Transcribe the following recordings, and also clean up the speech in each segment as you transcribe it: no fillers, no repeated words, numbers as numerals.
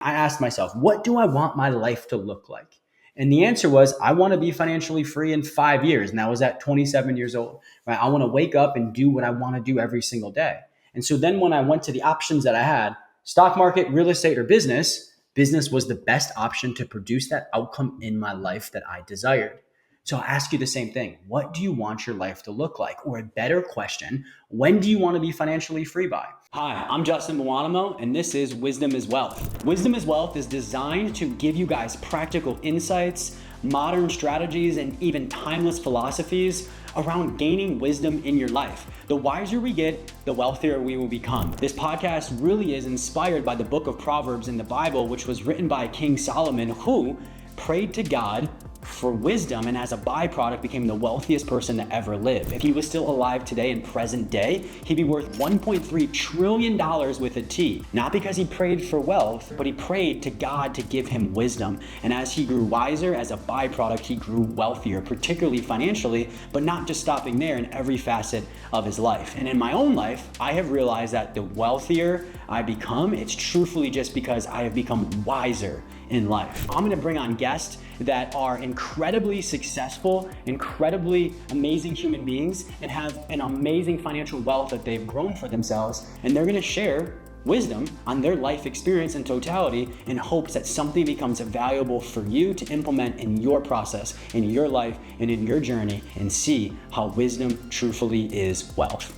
I asked myself, what do I want my life to look like? And the answer was, I want to be financially free in 5 years. And that was at 27 years old, right? I want to wake up and do what I want to do every single day. And so then when I went to the options that I had, stock market, real estate, or business was the best option to produce that outcome in my life that I desired. So I'll ask you the same thing. What do you want your life to look like? Or a better question, when do you want to be financially free by? Hi, I'm Justin Buonomo, and this is Wisdom is Wealth. Wisdom is Wealth is designed to give you guys practical insights, modern strategies, and even timeless philosophies around gaining wisdom in your life. The wiser we get, the wealthier we will become. This podcast really is inspired by the book of Proverbs in the Bible, which was written by King Solomon, who prayed to God for wisdom, and as a byproduct became the wealthiest person to ever live. If he was still alive today in present day, he'd be worth $1.3 trillion with a T. Not because he prayed for wealth, but he prayed to God to give him wisdom. And as he grew wiser, as a byproduct, he grew wealthier, particularly financially, but not just stopping there, in every facet of his life. And in my own life, I have realized that the wealthier I become, it's truthfully just because I have become wiser in life. I'm gonna bring on guests that are incredibly successful, incredibly amazing human beings, and have an amazing financial wealth that they've grown for themselves. And they're gonna share wisdom on their life experience in totality in hopes that something becomes valuable for you to implement in your process, in your life, and in your journey, and see how wisdom truthfully is wealth.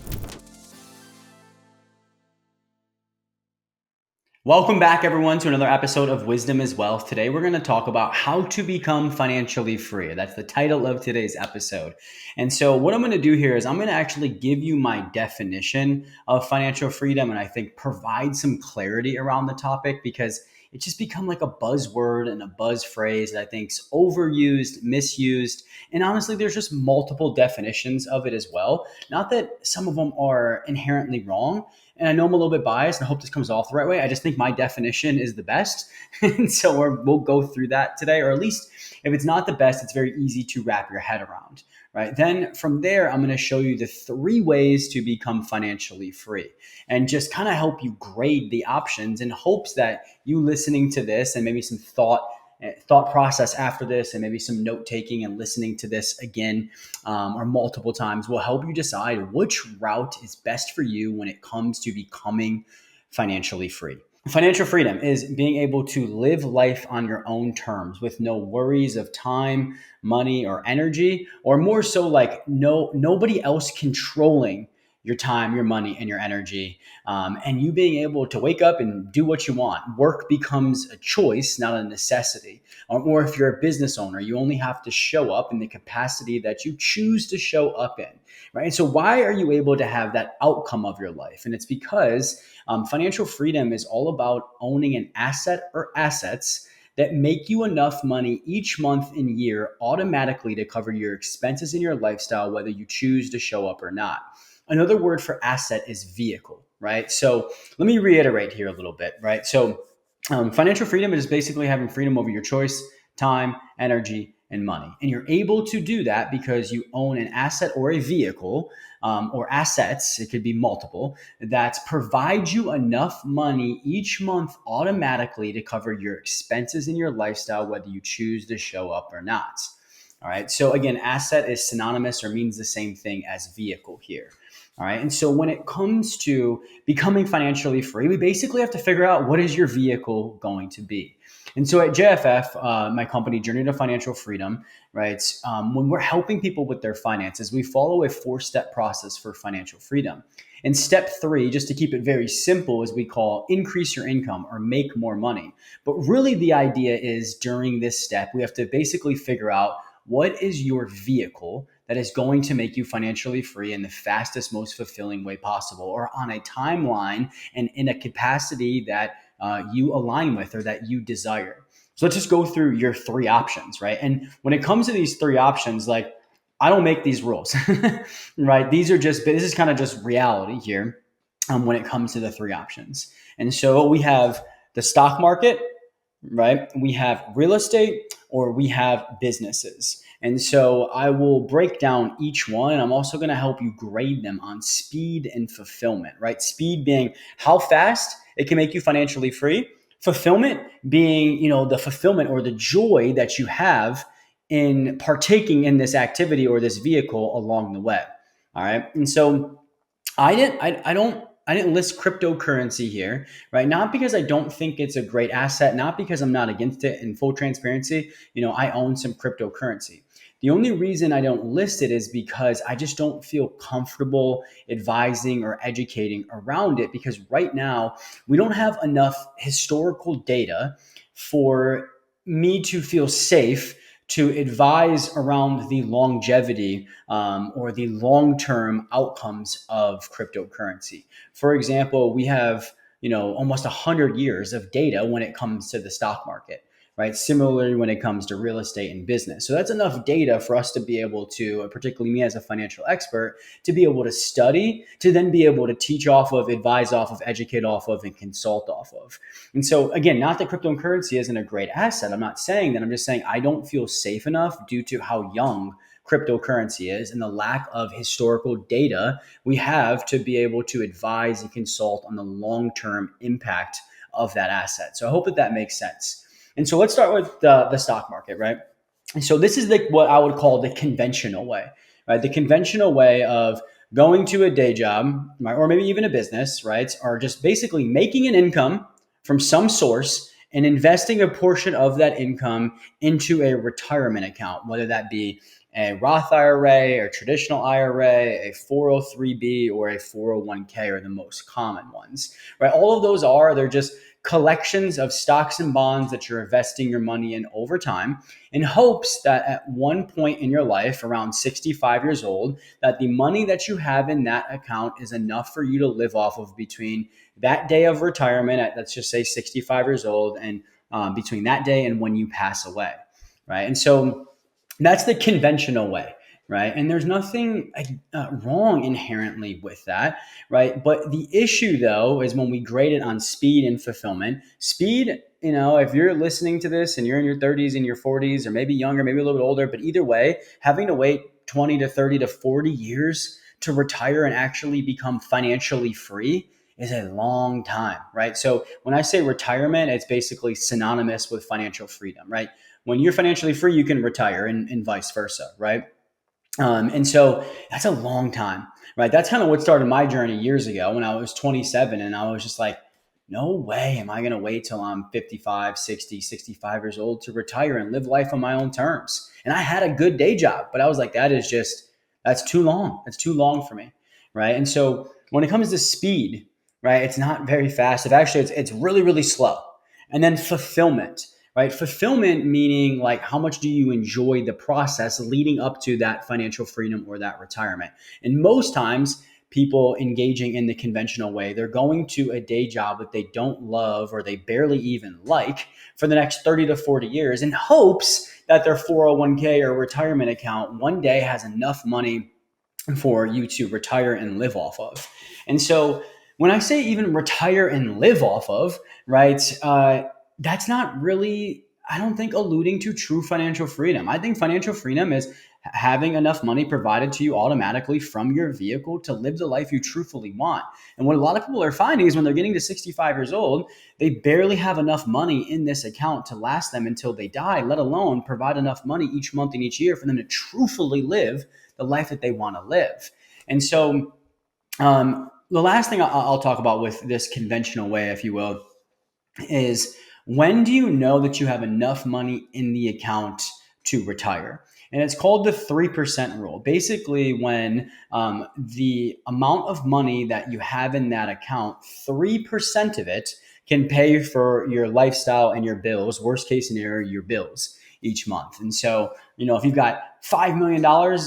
Welcome back, everyone, to another episode of Wisdom is Wealth. Today, we're going to talk about how to become financially free. That's the title of today's episode. And so what I'm going to do here is I'm going to actually give you my definition of financial freedom, and I think provide some clarity around the topic, because it's just become like a buzzword and a buzz phrase that I think's overused, misused, and honestly, there's just multiple definitions of it as well. Not that some of them are inherently wrong, and I know I'm a little bit biased, and I hope this comes off the right way. I just think my definition is the best. And so we'll go through that today, or at least if it's not the best, it's very easy to wrap your head around, right? Then from there, I'm going to show you the 3 ways to become financially free, and just kind of help you grade the options in hopes that you listening to this and maybe some thought process after this, and maybe some note taking and listening to this again or multiple times will help you decide which route is best for you when it comes to becoming financially free. Financial freedom is being able to live life on your own terms with no worries of time, money, or energy, or more so like nobody else controlling your time, your money, and your energy, and you being able to wake up and do what you want. Work becomes a choice, not a necessity. Or if you're a business owner, you only have to show up in the capacity that you choose to show up in, right? And so why are you able to have that outcome of your life? And it's because financial freedom is all about owning an asset or assets that make you enough money each month and year automatically to cover your expenses in your lifestyle, whether you choose to show up or not. Another word for asset is vehicle, right? So let me reiterate here a little bit, right? So financial freedom is basically having freedom over your choice, time, energy, and money. And you're able to do that because you own an asset or a vehicle, or assets, it could be multiple, that provide you enough money each month automatically to cover your expenses in your lifestyle, whether you choose to show up or not. All right. So again, asset is synonymous or means the same thing as vehicle here. All right. And so when it comes to becoming financially free, we basically have to figure out, what is your vehicle going to be? And so at JFF, my company, Journey to Financial Freedom, right, when we're helping people with their finances, we follow a 4-step process for financial freedom. And step 3, just to keep it very simple, is we call increase your income or make more money. But really the idea is, during this step, we have to basically figure out, what is your vehicle that is going to make you financially free in the fastest, most fulfilling way possible, or on a timeline and in a capacity that you align with or that you desire. So let's just go through your 3 options, right? And when it comes to these 3 options, like, I don't make these rules, right? This is kind of just reality here when it comes to the 3 options. And so we have the stock market, right? We have real estate, or we have businesses. And so I will break down each one. I'm also going to help you grade them on speed and fulfillment, right? Speed being how fast it can make you financially free. Fulfillment being, the fulfillment or the joy that you have in partaking in this activity or this vehicle along the way. All right. And so I didn't list cryptocurrency here, right? Not because I don't think it's a great asset, not because I'm not against it. In full transparency, I own some cryptocurrency. The only reason I don't list it is because I just don't feel comfortable advising or educating around it, because right now we don't have enough historical data for me to feel safe to advise around the longevity or the long term outcomes of cryptocurrency. For example, we have almost 100 years of data when it comes to the stock market. Right. Similarly, when it comes to real estate and business. So that's enough data for us to be able to, particularly me as a financial expert, to be able to study, to then be able to teach off of, advise off of, educate off of, and consult off of. And so, again, not that cryptocurrency isn't a great asset. I'm not saying that. I'm just saying I don't feel safe enough due to how young cryptocurrency is and the lack of historical data we have to be able to advise and consult on the long-term impact of that asset. So I hope that makes sense. And so let's start with the stock market, right? And so this is what I would call the conventional way, right? The conventional way of going to a day job, right, or maybe even a business, right, or just basically making an income from some source and investing a portion of that income into a retirement account, whether that be a Roth IRA or traditional IRA, a 403B, or a 401k are the most common ones, right? All of those they're just collections of stocks and bonds that you're investing your money in over time in hopes that at one point in your life, around 65 years old, that the money that you have in that account is enough for you to live off of between that day of retirement at, let's just say, 65 years old, and between that day and when you pass away, right? And so that's the conventional way, right? And there's nothing wrong inherently with that, right? But the issue, though, is when we grade it on speed and fulfillment. Speed, if you're listening to this and you're in your 30s and your 40s, or maybe younger, maybe a little bit older, but either way, having to wait 20 to 30 to 40 years to retire and actually become financially free is a long time, right? So when I say retirement, it's basically synonymous with financial freedom, right? When you're financially free, you can retire, and vice versa, right? And so that's a long time, right? That's kind of what started my journey years ago when I was 27, and I was just like, no way am I going to wait till I'm 55, 60, 65 years old to retire and live life on my own terms. And I had a good day job, but I was like, that's too long. That's too long for me, right? And so when it comes to speed, right, it's not very fast. It's really, really slow. And then fulfillment, right? Fulfillment meaning like how much do you enjoy the process leading up to that financial freedom or that retirement? And most times, people engaging in the conventional way, they're going to a day job that they don't love or they barely even like for the next 30 to 40 years in hopes that their 401k or retirement account one day has enough money for you to retire and live off of. And so when I say even retire and live off of, right, that's not really, I don't think, alluding to true financial freedom. I think financial freedom is having enough money provided to you automatically from your vehicle to live the life you truthfully want. And what a lot of people are finding is when they're getting to 65 years old, they barely have enough money in this account to last them until they die, let alone provide enough money each month and each year for them to truthfully live the life that they want to live. And so the last thing I'll talk about with this conventional way, if you will, is when do you know that you have enough money in the account to retire? And it's called the 3% rule. Basically, when the amount of money that you have in that account, 3% of it can pay for your lifestyle and your bills, worst case scenario, your bills each month. And so, if you've got $5 million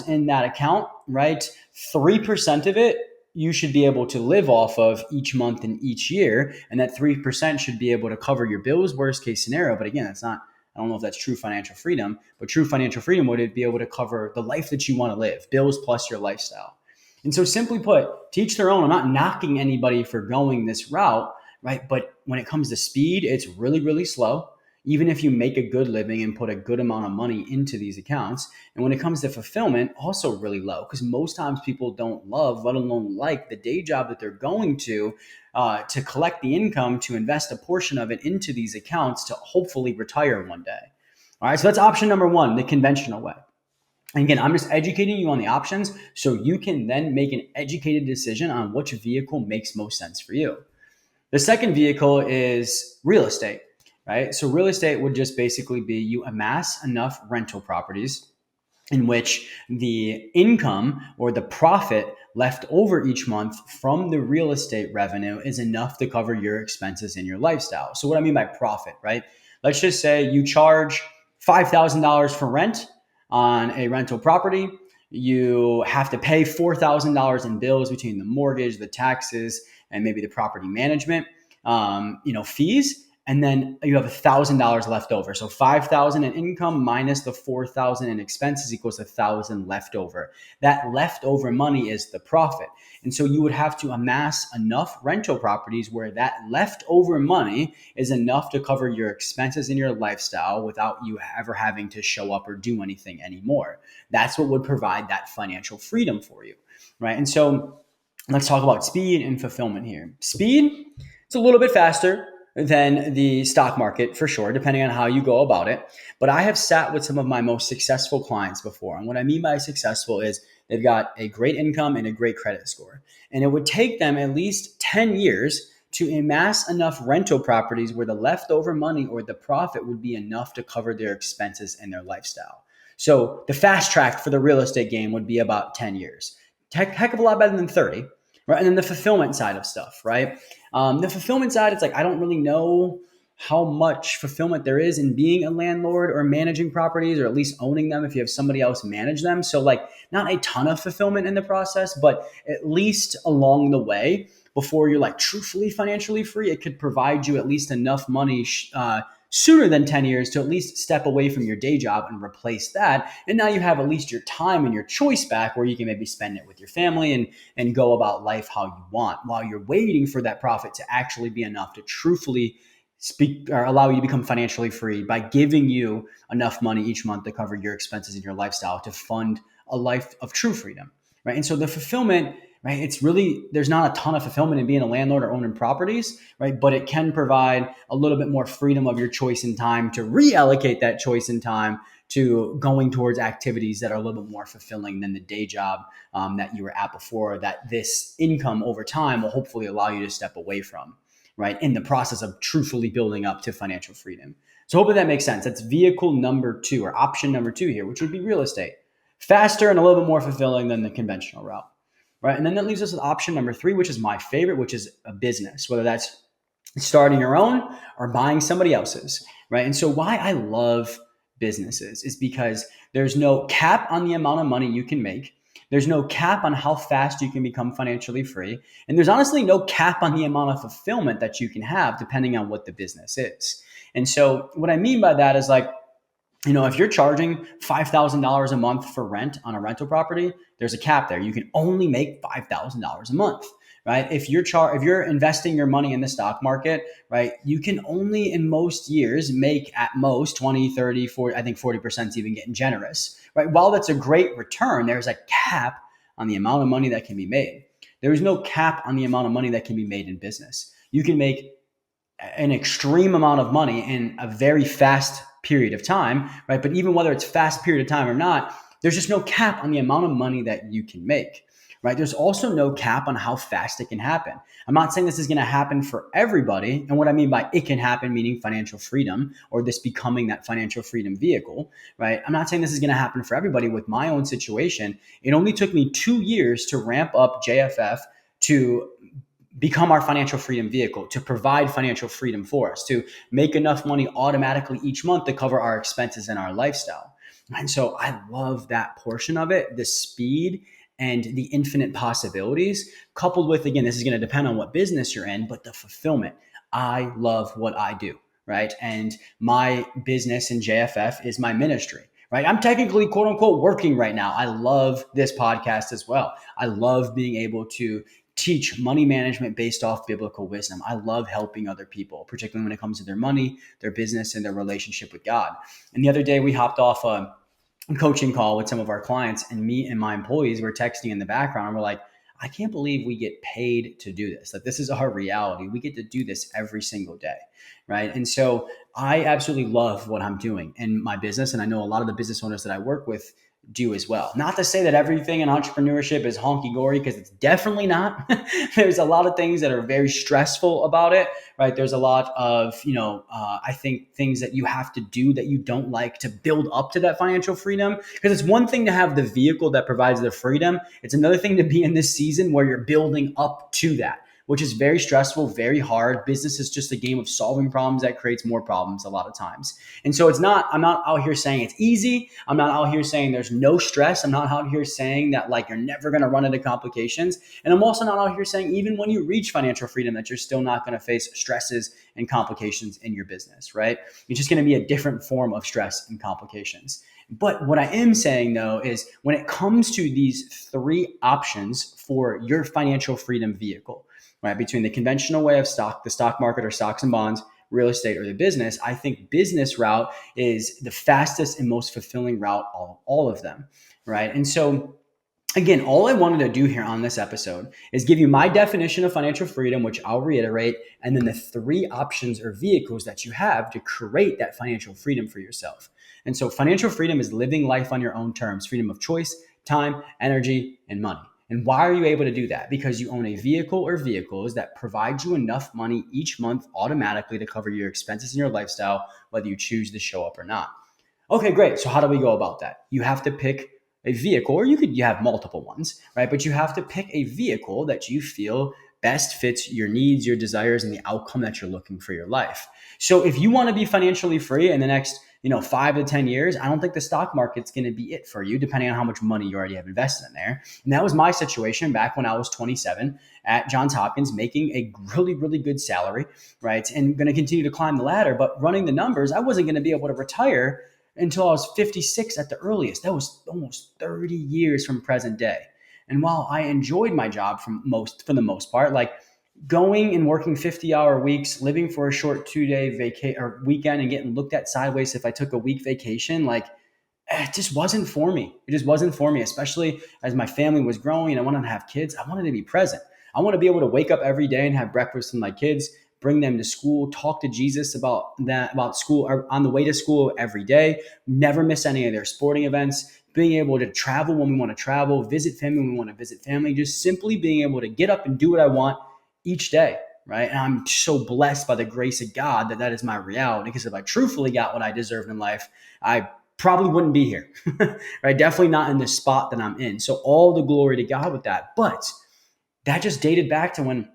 in that account, right, 3% of it you should be able to live off of each month and each year. And that 3% should be able to cover your bills, worst case scenario. But again, I don't know if that's true financial freedom, but true financial freedom would be able to cover the life that you want to live, bills plus your lifestyle. And so simply put, teach their own. I'm not knocking anybody for going this route, right? But when it comes to speed, it's really, really slow. even if you make a good living and put a good amount of money into these accounts. And when it comes to fulfillment, also really low, because most times people don't love, let alone like, the day job that they're going to collect the income, to invest a portion of it into these accounts to hopefully retire one day. All right, so that's option number one, the conventional way. And again, I'm just educating you on the options so you can then make an educated decision on which vehicle makes most sense for you. The second vehicle is real estate, right? So real estate would just basically be you amass enough rental properties in which the income or the profit left over each month from the real estate revenue is enough to cover your expenses and your lifestyle. So what I mean by profit, right? Let's just say you charge $5,000 for rent on a rental property. You have to pay $4,000 in bills between the mortgage, the taxes, and maybe the property management, fees. And then you have $1,000 left over. So 5,000 in income minus the 4,000 in expenses equals 1,000 left over. That leftover money is the profit. And so you would have to amass enough rental properties where that leftover money is enough to cover your expenses and your lifestyle without you ever having to show up or do anything anymore. That's what would provide that financial freedom for you, right? And so let's talk about speed and fulfillment here. Speed, it's a little bit faster than the stock market for sure, depending on how you go about it. But I have sat with some of my most successful clients before. And what I mean by successful is they've got a great income and a great credit score. And it would take them at least 10 years to amass enough rental properties where the leftover money or the profit would be enough to cover their expenses and their lifestyle. So the fast track for the real estate game would be about 10 years. Heck of a lot better than 30. Right. And then the fulfillment side of stuff, right? The fulfillment side, it's like, I don't really know how much fulfillment there is in being a landlord or managing properties, or at least owning them if you have somebody else manage them. So like not a ton of fulfillment in the process, but at least along the way before you're like truthfully financially free, it could provide you at least enough money sooner than 10 years to at least step away from your day job and replace that. And now you have at least your time and your choice back where you can maybe spend it with your family and go about life how you want while you're waiting for that profit to actually be enough to truthfully speak or allow you to become financially free by giving you enough money each month to cover your expenses and your lifestyle to fund a life of true freedom, right? And so the fulfillment, right, it's really, there's not a ton of fulfillment in being a landlord or owning properties, right? But it can provide a little bit more freedom of your choice and time to reallocate that choice and time to going towards activities that are a little bit more fulfilling than the day job that you were at before, that this income over time will hopefully allow you to step away from, right? In the process of truthfully building up to financial freedom. So hopefully that makes sense. That's vehicle number two, or option number two here, which would be real estate. Faster and a little bit more fulfilling than the conventional route. Right. And then that leaves us with option number three, which is my favorite, which is a business, whether that's starting your own or buying somebody else's. Right. And so why I love businesses is because there's no cap on the amount of money you can make. There's no cap on how fast you can become financially free. And there's honestly no cap on the amount of fulfillment that you can have depending on what the business is. And so what I mean by that is like, if you're charging $5,000 a month for rent on a rental property, there's a cap there. You can only make $5,000 a month, right? If you're investing your money in the stock market, right, you can only in most years make at most 20, 30, 40, I think 40% is even getting generous, right? While that's a great return, there's a cap on the amount of money that can be made. There is no cap on the amount of money that can be made in business. You can make an extreme amount of money in a very fast period of time, right? But even whether it's fast period of time or not, there's just no cap on the amount of money that you can make, right? There's also no cap on how fast it can happen. I'm not saying this is going to happen for everybody. And what I mean by it can happen, meaning financial freedom or this becoming that financial freedom vehicle, right? I'm not saying this is going to happen for everybody. With my own situation, it only took me 2 years to ramp up JFF to become our financial freedom vehicle, to provide financial freedom for us, to make enough money automatically each month to cover our expenses and our lifestyle. And so I love that portion of it, the speed and the infinite possibilities, coupled with, again, this is going to depend on what business you're in, but the fulfillment. I love what I do, right? And my business in JFF is my ministry. Right? I'm technically, quote unquote, working right now. I love this podcast as well. I love being able to teach money management based off biblical wisdom. I love helping other people, particularly when it comes to their money, their business, and their relationship with God. And the other day we hopped off a coaching call with some of our clients, and me and my employees were texting in the background, and we're like, I can't believe we get paid to do this. Like, this is our reality. We get to do this every single day, right? And so I absolutely love what I'm doing in my business, and I know a lot of the business owners that I work with do as well. Not to say that everything in entrepreneurship is honky dory, because it's definitely not. There's a lot of things that are very stressful about it, right? There's a lot of, I think things that you have to do that you don't like to build up to that financial freedom. Because it's one thing to have the vehicle that provides the freedom. It's another thing to be in this season where you're building up to that, which is very stressful, very hard. Business is just a game of solving problems that creates more problems a lot of times. And so I'm not out here saying it's easy. I'm not out here saying there's no stress. I'm not out here saying that like you're never going to run into complications. And I'm also not out here saying even when you reach financial freedom that you're still not going to face stresses and complications in your business, right? It's just going to be a different form of stress and complications. But what I am saying though is when it comes to these three options for your financial freedom vehicle, right? Between the conventional way of the stock market or stocks and bonds, real estate, or the business, I think business route is the fastest and most fulfilling route of all of them, right? And so again, all I wanted to do here on this episode is give you my definition of financial freedom, which I'll reiterate, and then the three options or vehicles that you have to create that financial freedom for yourself. And so financial freedom is living life on your own terms, freedom of choice, time, energy, and money. And why are you able to do that? Because you own a vehicle or vehicles that provide you enough money each month automatically to cover your expenses and your lifestyle, whether you choose to show up or not. Okay, great. So how do we go about that? You have to pick a vehicle, or you have multiple ones, right? But you have to pick a vehicle that you feel best fits your needs, your desires, and the outcome that you're looking for your life. So if you want to be financially free in the next 5 to 10 years, I don't think the stock market's going to be it for you, depending on how much money you already have invested in there. And that was my situation back when I was 27 at Johns Hopkins, making a really, really good salary, right? And going to continue to climb the ladder. But running the numbers, I wasn't going to be able to retire until I was 56 at the earliest. That was almost 30 years from present day. And while I enjoyed my job for the most part, like going and working 50-hour weeks, living for a short 2-day weekend and getting looked at sideways if I took a week vacation, like it just wasn't for me. It just wasn't for me, especially as my family was growing and I wanted to have kids. I wanted to be present. I want to be able to wake up every day and have breakfast with my kids, bring them to school, talk to Jesus about school or on the way to school every day, never miss any of their sporting events, being able to travel when we want to travel, visit family when we want to visit family, just simply being able to get up and do what I want each day, right? And I'm so blessed by the grace of God that is my reality, because if I truthfully got what I deserved in life, I probably wouldn't be here, right? Definitely not in the spot that I'm in. So all the glory to God with that. But that just dated back to when,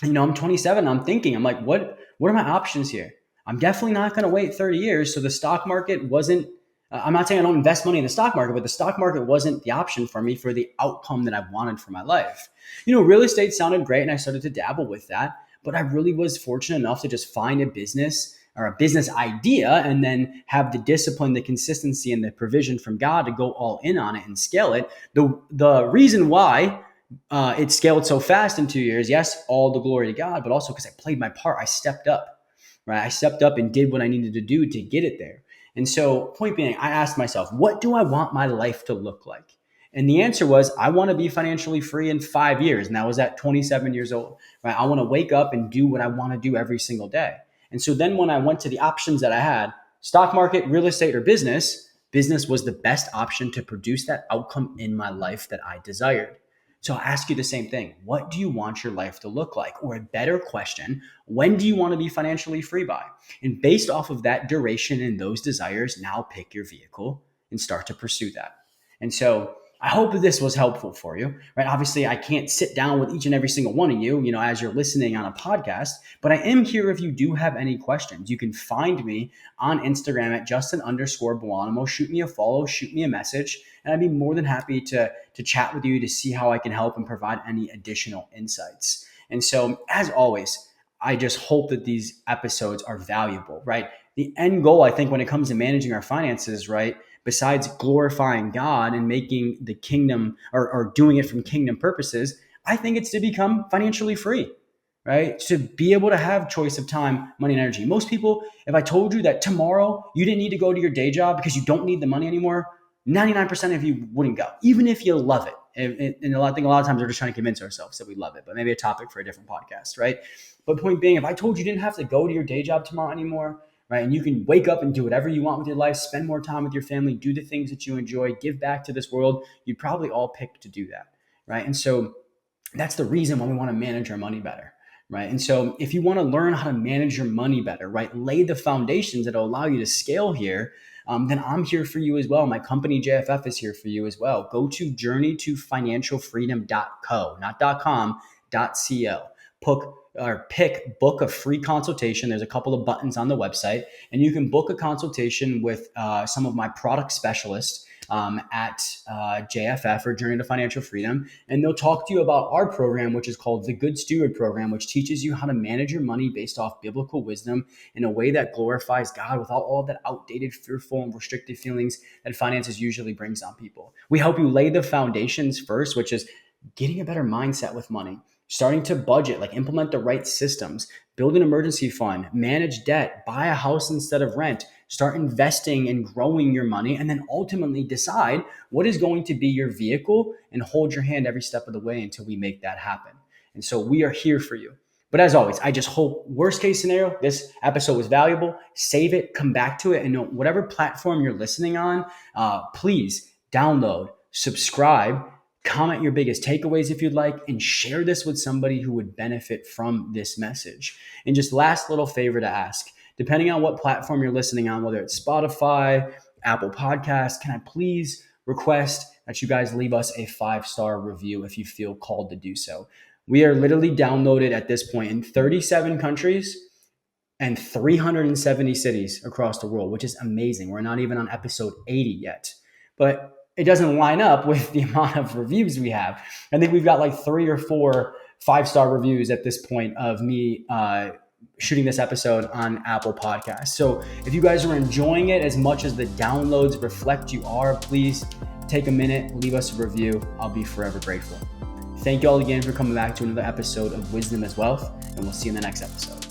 I'm 27. I'm like, what are my options here? I'm definitely not going to wait 30 years. So the stock market wasn't, I'm not saying I don't invest money in the stock market, but the stock market wasn't the option for me for the outcome that I wanted for my life. Real estate sounded great and I started to dabble with that, but I really was fortunate enough to just find a business or a business idea and then have the discipline, the consistency, and the provision from God to go all in on it and scale it. The reason why it scaled so fast in 2 years, yes, all the glory to God, but also because I played my part. I stepped up, right? I stepped up and did what I needed to do to get it there. And so point being, I asked myself, what do I want my life to look like? And the answer was, I want to be financially free in 5 years. And that was at 27 years old, right? I want to wake up and do what I want to do every single day. And so then when I went to the options that I had, stock market, real estate, or business was the best option to produce that outcome in my life that I desired. So I'll ask you the same thing. What do you want your life to look like? Or a better question, when do you want to be financially free by? And based off of that duration and those desires, now pick your vehicle and start to pursue that. And so I hope this was helpful for you, right? Obviously, I can't sit down with each and every single one of you, as you're listening on a podcast, but I am here if you do have any questions. You can find me on Instagram at Justin_Buonomo. Shoot me a follow, shoot me a message, and I'd be more than happy to chat with you to see how I can help and provide any additional insights. And so, as always, I just hope that these episodes are valuable, right? The end goal, I think, when it comes to managing our finances, right, besides glorifying God and making the kingdom or doing it from kingdom purposes, I think it's to become financially free, right? To be able to have choice of time, money, and energy. Most people, if I told you that tomorrow you didn't need to go to your day job because you don't need the money anymore, 99% of you wouldn't go, even if you love it. And I think a lot of times we're just trying to convince ourselves that we love it, but maybe a topic for a different podcast, right? But point being, if I told you didn't have to go to your day job tomorrow anymore, right, and you can wake up and do whatever you want with your life, spend more time with your family, do the things that you enjoy, give back to this world, you'd probably all pick to do that, right? And so that's the reason why we want to manage our money better, right? And so if you want to learn how to manage your money better, right, lay the foundations that will allow you to scale here, then I'm here for you as well. My company JFF is here for you as well. Go to journeytofinancialfreedom.co, not .com, .co. Book a free consultation. There's a couple of buttons on the website, and you can book a consultation with some of my product specialists at JFF, or Journey to Financial Freedom, and they'll talk to you about our program, which is called the Good Steward Program, which teaches you how to manage your money based off biblical wisdom in a way that glorifies God without all that outdated, fearful, and restrictive feelings that finances usually brings on people. We help you lay the foundations first, which is getting a better mindset with money, starting to budget, like implement the right systems, build an emergency fund, manage debt, buy a house instead of rent, start investing and growing your money, and then ultimately decide what is going to be your vehicle and hold your hand every step of the way until we make that happen. And so we are here for you. But as always, I just hope, worst case scenario, this episode was valuable. Save it, come back to it, and whatever platform you're listening on, please download, subscribe, comment your biggest takeaways if you'd like, and share this with somebody who would benefit from this message. And just last little favor to ask, depending on what platform you're listening on, whether it's Spotify, Apple Podcasts, can I please request that you guys leave us a 5-star review if you feel called to do so. We are literally downloaded at this point in 37 countries and 370 cities across the world, which is amazing. We're not even on episode 80 yet, but it doesn't line up with the amount of reviews we have. I think we've got like 3 or 4 5-star reviews at this point of me shooting this episode on Apple Podcasts. So if you guys are enjoying it as much as the downloads reflect you are, please take a minute, leave us a review. I'll be forever grateful. Thank you all again for coming back to another episode of Wisdom is Wealth, and we'll see you in the next episode.